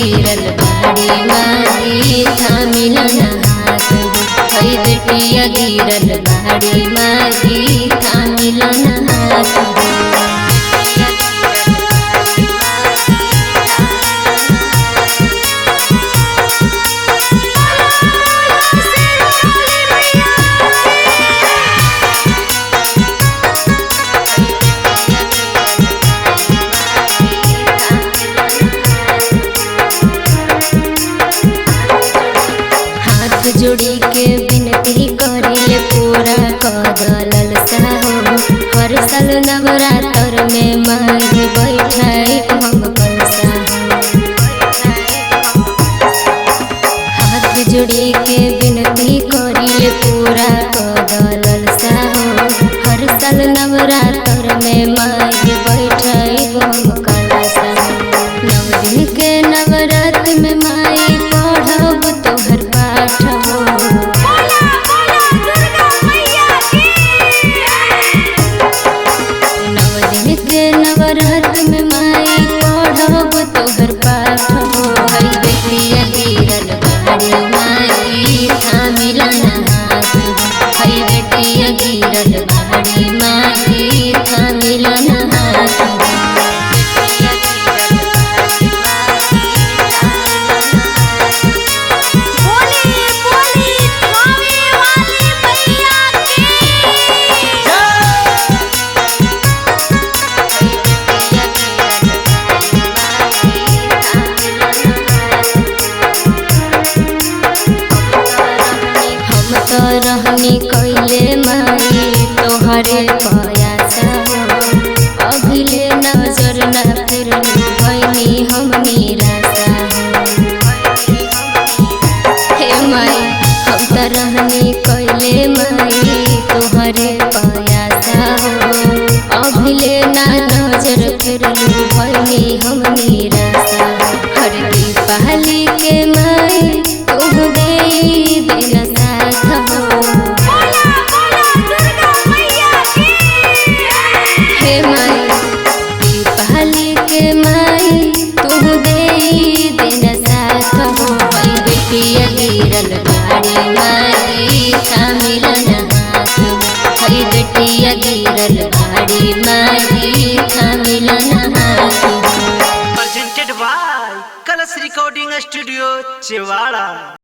गिरल बाड़ी माई थामिलन हाथ हई बेटिया गिरल बाड़ी माई थामिलन हाथ। जोड़ी के विनती करिले पूरा कदलल साहो हर साल नवरात्र में माई बैठाई हम कलसा। हाथ जोड़ी के विनती करिले पूरा कदलल साहो हर साल नवरात्र में माई बैठाई हम कलसा। 9 दिन के नवरात्र में माई पढ़ब तोहर पाठ नवरात्र में माई पढ़ब तोहर पाठ हई बेटिया गिरल बाड़ी माई थामिलन हाथ हई बेटिया गिरल बाड़ी माई थामिलन हाथ। रहनी कैले माई तोहरे पयासा अभिले नजर न फिरनी भैनी हम निराशा। हे माई हम त रहनी कैले माई तोहरे पयासा अभिले नजर फिरनी भैनी हम निराशा। हर दीपावली के माई तुम दे देना साथ हे माई दीपावली के माई तुम दे देना साथ हई बेटिया गिरल बाड़ी माई थामिलन हाथ हई बेटिया गिरल बाड़ी माई थामिलन हाथ। प्रेजेंटेड बाय कलश रिकॉर्डिंग स्टूडियो चेवाड़ा।